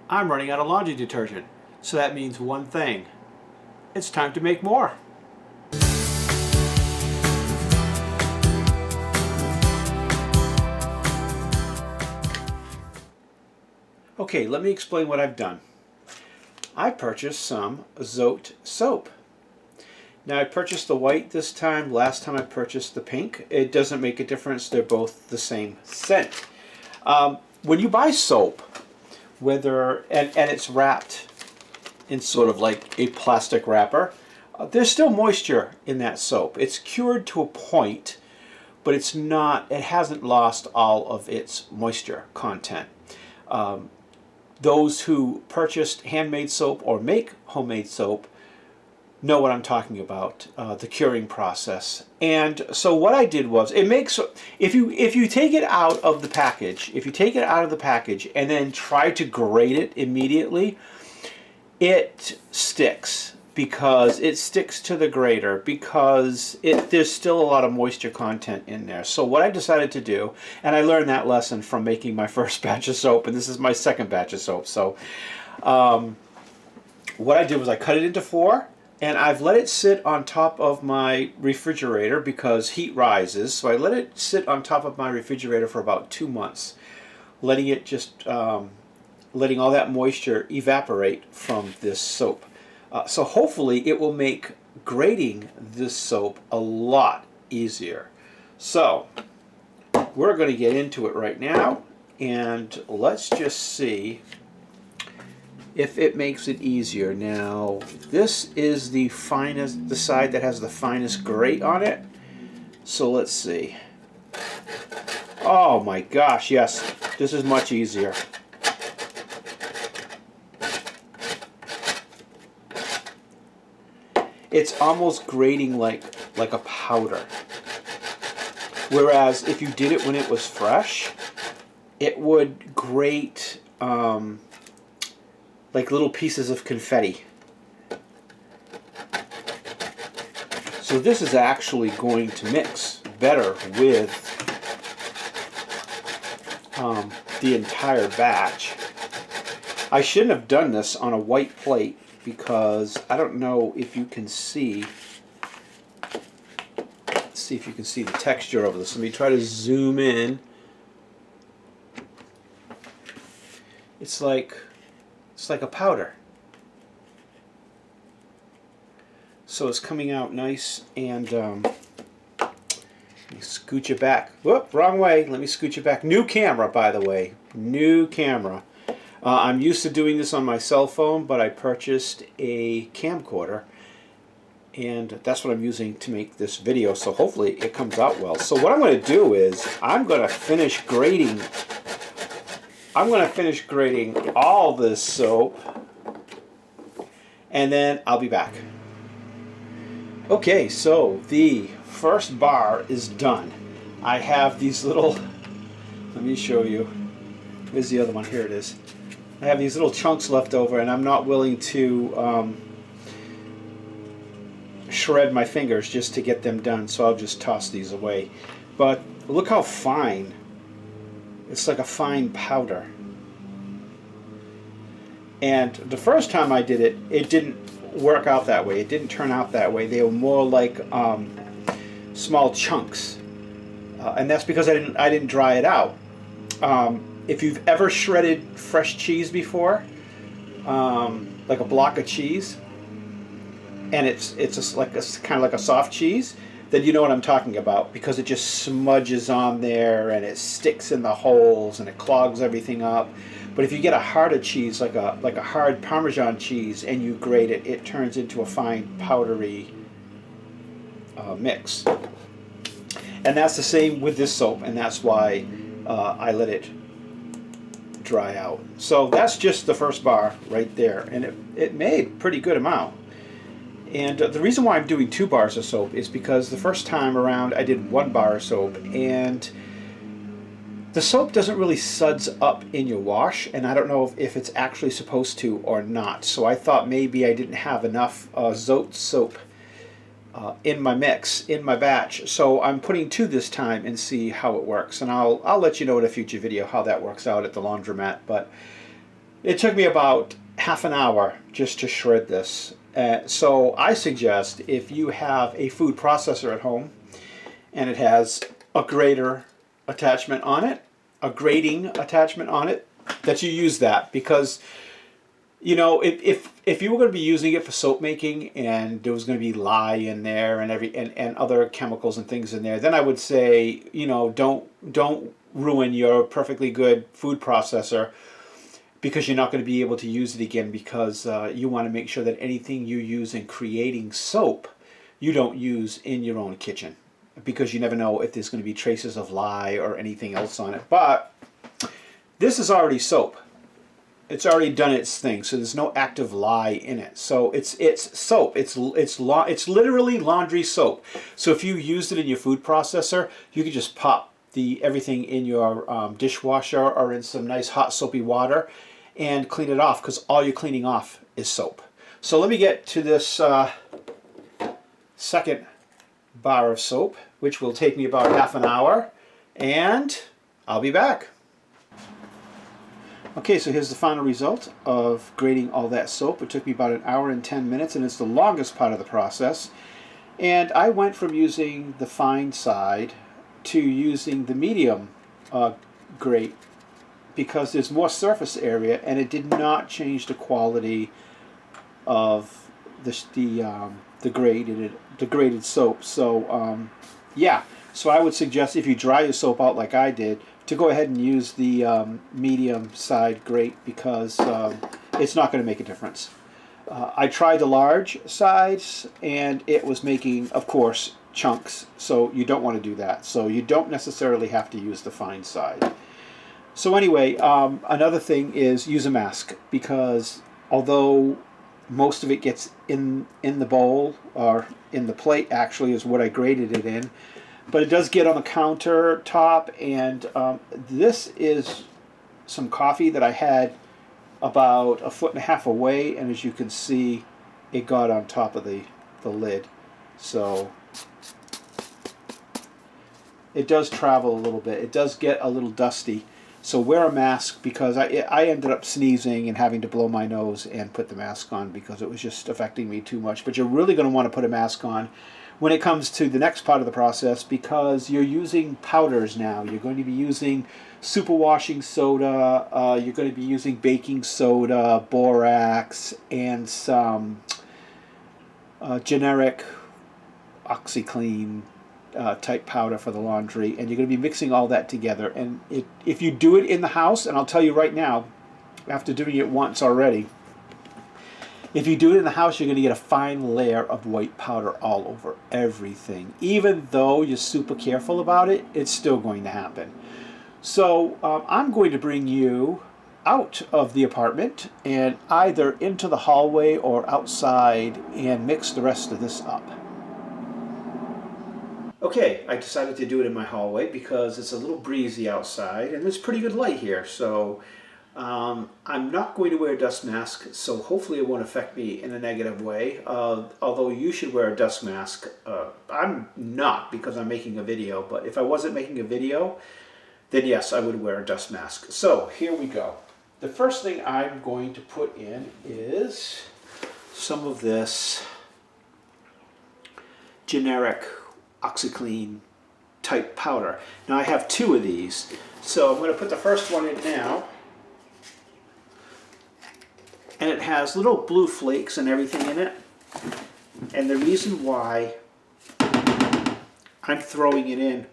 I'm running out of laundry detergent. So that means one thing. It's time to make more. Okay, let me explain what I've done. I purchased some Zote soap. Now I purchased the white this time. Last time I purchased the pink. It doesn't make a difference. They're both the same scent. When you buy soap, and it's wrapped in sort of like a plastic wrapper, there's still moisture in that soap. It's cured to a point, but it hasn't lost all of its moisture content. Those who purchased handmade soap or make homemade soap know what I'm talking about, the curing process. And so what I did was, if you take it out of the package, and then try to grate it immediately, it sticks, because it sticks to the grater, because there's still a lot of moisture content in there. So what I decided to do, and I learned that lesson from making my first batch of soap, and this is my second batch of soap. So what I did was I cut it into 4, and I've let it sit on top of my refrigerator because heat rises. So I let it sit on top of my refrigerator for about 2 months, letting all that moisture evaporate from this soap. So hopefully it will make grating this soap a lot easier. So we're going to get into it right now, and let's just see if it makes it easier. Now, this is the side that has the finest grate on it. So let's see. Oh my gosh, yes, this is much easier. It's almost grating like a powder. Whereas if you did it when it was fresh, it would grate like little pieces of confetti. So this is actually going to mix better with the entire batch. I shouldn't have done this on a white plate, because I don't know if you can see. Let's see if you can see the texture of this. Let me try to zoom in. It's like a powder. So it's coming out nice, and let me scooch it back. Whoop, wrong way. Let me scooch it back. New camera, by the way. New camera. I'm used to doing this on my cell phone, but I purchased a camcorder, and that's what I'm using to make this video, so hopefully it comes out well. So what I'm going to do is I'm going to finish grating all this soap, and then I'll be back. Okay, so the first bar is done. I have these little, let me show you. Where's the other one? Here it is. I have these little chunks left over, and I'm not willing to shred my fingers just to get them done, so I'll just toss these away. But look how fine. It's like a fine powder. And the first time I did it, it didn't work out that way. It didn't turn out that way. They were more like small chunks, and that's because I didn't dry it out. If you've ever shredded fresh cheese before, like a block of cheese, and it's just like kind of like a soft cheese, then you know what I'm talking about, because it just smudges on there and it sticks in the holes and it clogs everything up. But if you get a harder cheese, like a hard Parmesan cheese, and you grate it, it turns into a fine powdery mix. And that's the same with this soap, and that's why I let it dry out. So that's just the first bar right there, and it made a pretty good amount. And the reason why I'm doing 2 bars of soap is because the first time around I did 1 bar of soap, and the soap doesn't really suds up in your wash, and I don't know if it's actually supposed to or not. So I thought maybe I didn't have enough Zote soap in my mix, in my batch. So I'm putting 2 this time and see how it works. And I'll let you know in a future video how that works out at the laundromat. But It took me about half an hour just to shred this. So I suggest if you have a food processor at home and it has a grater attachment on it, a grating attachment on it, that you use that, because you know, if you were going to be using it for soap making and there was going to be lye in there and and other chemicals and things in there, then I would say, you know, don't ruin your perfectly good food processor, because you're not going to be able to use it again, because you want to make sure that anything you use in creating soap you don't use in your own kitchen, because you never know if there's going to be traces of lye or anything else on it. But this is already soap. It's already done its thing, so there's no active lye in it. So it's soap. It's literally laundry soap. So if you used it in your food processor, you could just pop everything in your dishwasher or in some nice hot soapy water and clean it off, because all you're cleaning off is soap. So let me get to this second bar of soap, which will take me about half an hour, and I'll be back. Okay, so here's the final result of grating all that soap. It took me about 1 hour and 10 minutes, and it's the longest part of the process. And I went from using the fine side to using the medium grate, because there's more surface area, and it did not change the quality of the grated soap. So yeah, so I would suggest, if you dry your soap out like I did, to go ahead and use the medium side grate, because it's not going to make a difference. I tried the large sides and it was making, of course, chunks, so you don't want to do that. So you don't necessarily have to use the fine side. So anyway, another thing is use a mask, because although most of it gets in the bowl, or in the plate actually is what I grated it in, but it does get on the countertop. And this is some coffee that I had about 1.5 feet away, and as you can see, it got on top of the lid. So it does travel a little bit. It does get a little dusty. So wear a mask, because I ended up sneezing and having to blow my nose and put the mask on, because it was just affecting me too much. But you're really going to want to put a mask on when it comes to the next part of the process, because you're using powders now. You're going to be using superwashing soda, you're going to be using baking soda, borax, and some generic OxyClean type powder for the laundry, and you're going to be mixing all that together. And if you do it in the house, and I'll tell you right now, after doing it once already, if you do it in the house, you're going to get a fine layer of white powder all over everything. Even though you're super careful about it, it's still going to happen. So I'm going to bring you out of the apartment and either into the hallway or outside and mix the rest of this up. Okay, I decided to do it in my hallway because it's a little breezy outside and there's pretty good light here. So I'm not going to wear a dust mask, so hopefully it won't affect me in a negative way. Although you should wear a dust mask. I'm not, because I'm making a video, but if I wasn't making a video, then yes, I would wear a dust mask. So here we go. The first thing I'm going to put in is some of this generic OxyClean type powder. Now I have 2 of these, so I'm going to put the first one in now. And it has little blue flakes and everything in it. And the reason why I'm throwing it in,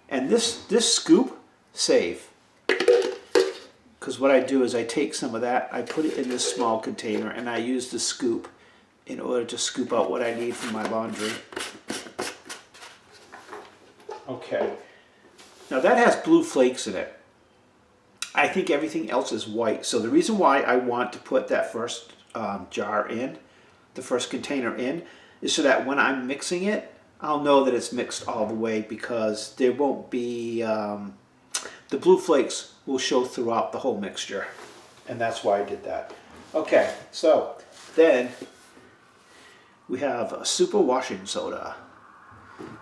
and this scoop, save. Because what I do is I take some of that, I put it in this small container, and I use the scoop in order to scoop out what I need for my laundry. Okay. Now that has blue flakes in it. I think everything else is white. So the reason why I want to put that first jar in, the first container in, is so that when I'm mixing it, I'll know that it's mixed all the way, because there won't be, the blue flakes will show throughout the whole mixture. And that's why I did that. Okay, so then we have a super washing soda.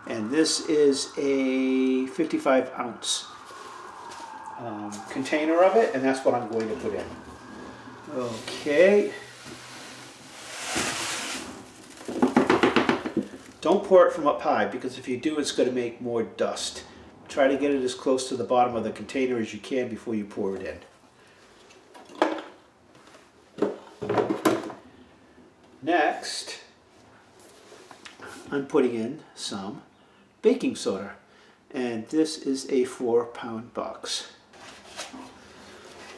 And this is a 55-ounce container of it, and that's what I'm going to put in. Okay. Don't pour it from up high, because if you do, it's going to make more dust. Try to get it as close to the bottom of the container as you can before you pour it in. Next, I'm putting in some baking soda, and this is a 4-pound box.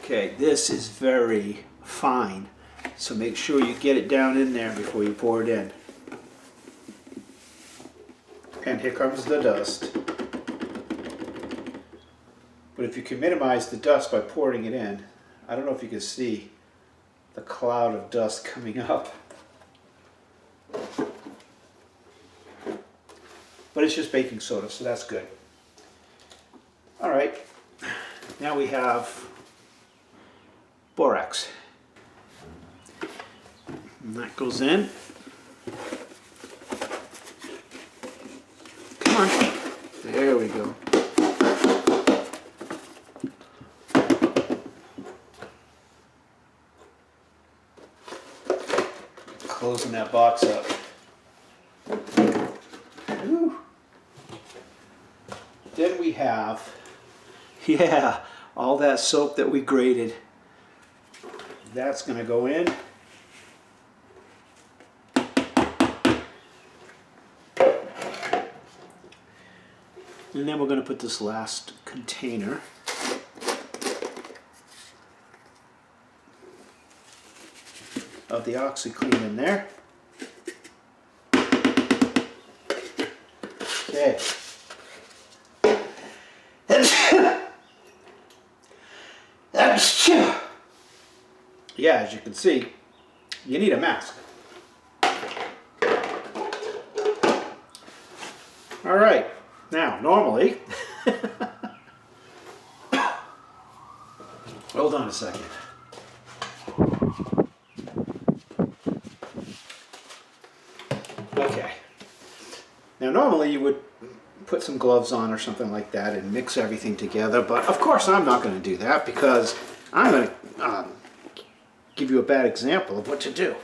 Okay, this is very fine, so make sure you get it down in there before you pour it in. And here comes the dust. But if you can minimize the dust by pouring it in, I don't know if you can see the cloud of dust coming up. But it's just baking soda, so that's good. All right, now we have borax. And that goes in. Come on. There we go. Closing that box up. Whew. Then we have, yeah, all that soap that we grated. That's going to go in. And then we're going to put this last container of the OxiClean in there. Okay. Yeah, as you can see, you need a mask. All right, now normally, hold on a second. Okay, now normally you would put some gloves on or something like that and mix everything together, but of course I'm not going to do that because I'm going to give you a bad example of what to do.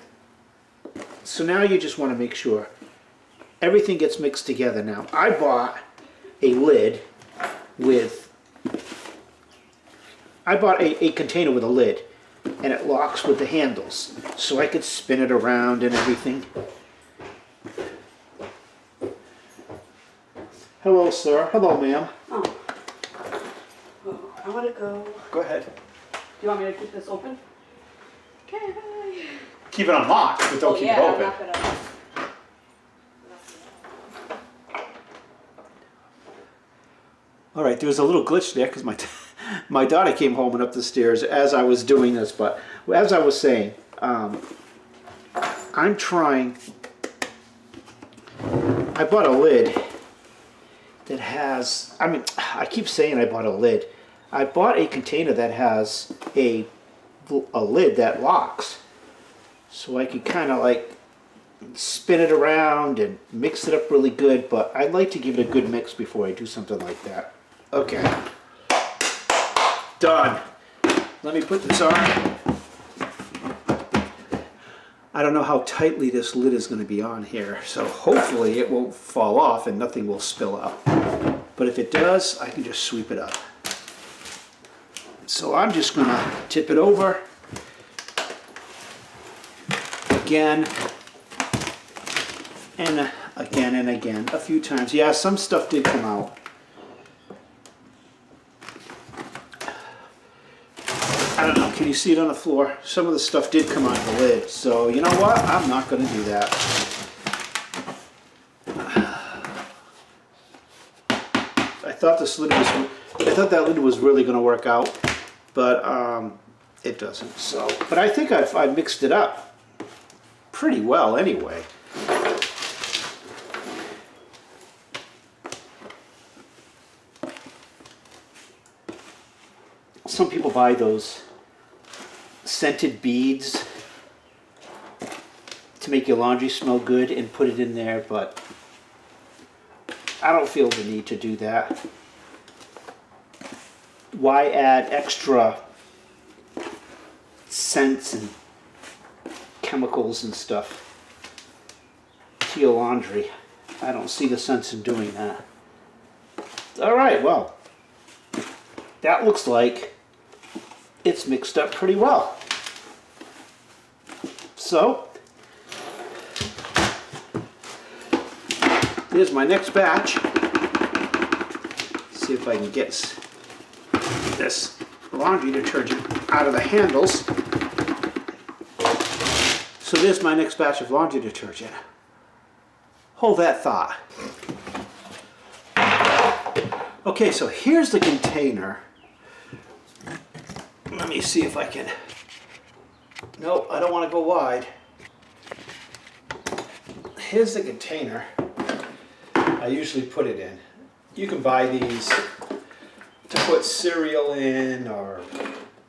So now you just want to make sure everything gets mixed together. Now I bought a lid with, a container with a lid, and it locks with the handles, so I could spin it around and everything. Hello, sir. Hello, ma'am. Oh, I want to go. Go ahead. Do you want me to keep this open? Okay, bye. Keep it unlocked, but don't keep it open. I'm not gonna. All right, there was a little glitch there because my daughter came home and up the stairs as I was doing this. But as I was saying, I'm trying. I bought a lid that has. I keep saying I bought a lid. I bought a container that has a lid that locks, so I could kind of like spin it around and mix it up really good. But I'd like to give it a good mix before I do something like that. Okay, done. Let me put this on. I don't know how tightly this lid is going to be on here, so hopefully it won't fall off and nothing will spill out. But if it does, I can just sweep it up. So I'm just going to tip it over again and again and again a few times. Yeah, some stuff did come out. I don't know, can you see it on the floor? Some of the stuff did come out of the lid, so you know what? I'm not going to do that. I thought that lid was really going to work out, but it doesn't. So, but I think I mixed it up pretty well anyway. Some people buy those scented beads to make your laundry smell good and put it in there, but I don't feel the need to do that. Why add extra scents and chemicals and stuff to your laundry. I don't see the sense in doing that. All right, well, that looks like it's mixed up pretty well. So, here's my next batch. See if I can get this laundry detergent out of the handles. So there's my next batch of laundry detergent. Hold that thought. Okay, so here's the container. Let me see if I can... Nope, I don't want to go wide. Here's the container I usually put it in. You can buy these to put cereal in or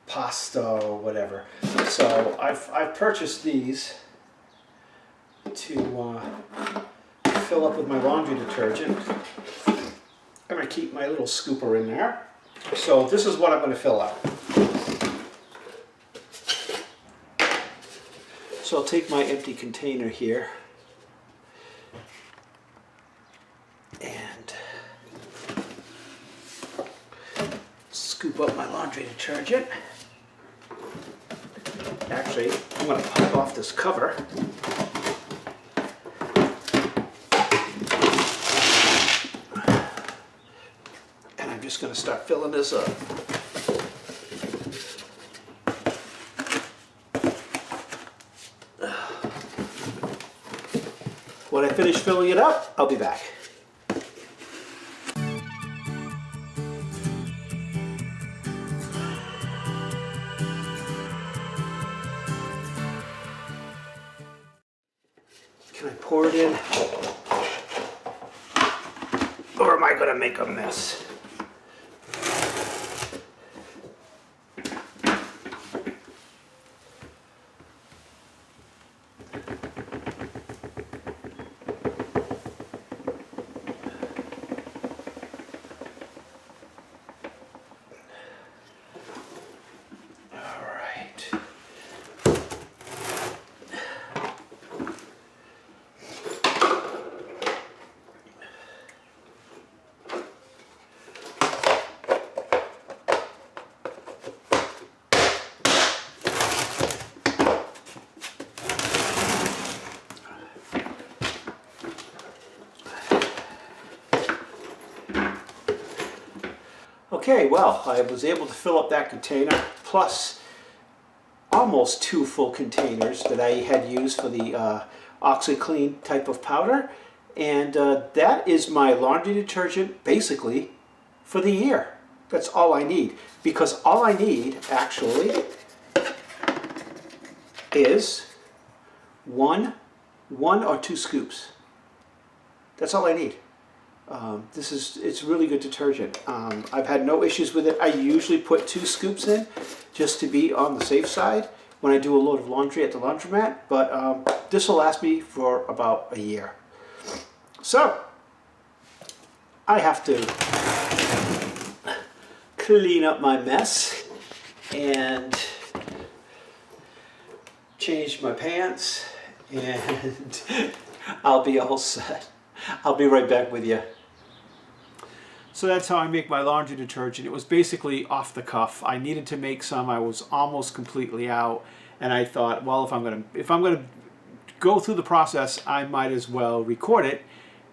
pasta or whatever. So I've purchased these to fill up with my laundry detergent. I'm going to keep my little scooper in there. So this is what I'm going to fill up. So I'll take my empty container here and scoop up my laundry detergent. Actually, I'm going to pop off this cover. And I'm just going to start filling this up. When I finish filling it up, I'll be back. Can I pour it in? Or am I going to make a mess? Okay, well, I was able to fill up that container, plus almost 2 full containers that I had used for the OxiClean type of powder. And that is my laundry detergent, basically, for the year. That's all I need. Because all I need, actually, is one or 2 scoops. That's all I need. It's really good detergent. I've had no issues with it. I usually put 2 scoops in just to be on the safe side when I do a load of laundry at the laundromat, but this will last me for about a year. So I have to clean up my mess and change my pants, and I'll be all set. I'll be right back with you. So that's how I make my laundry detergent. It was basically off the cuff. I needed to make some. I was almost completely out, and I thought, well, if I'm gonna go through the process, I might as well record it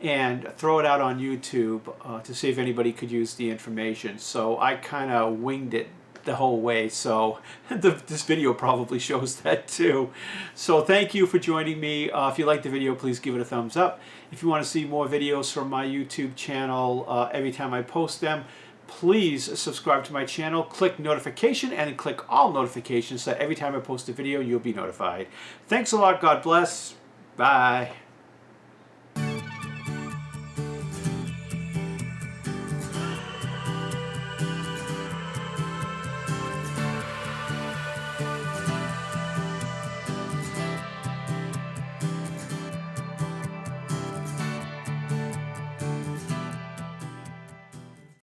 and throw it out on YouTube to see if anybody could use the information. So I kind of winged it the whole way, so this video probably shows that too. So thank you for joining me. If you like the video, please give it a thumbs up. If you want to see more videos from my YouTube channel every time I post them, please subscribe to my channel, click notification, and click all notifications so that every time I post a video, you'll be notified. Thanks a lot. God bless. Bye.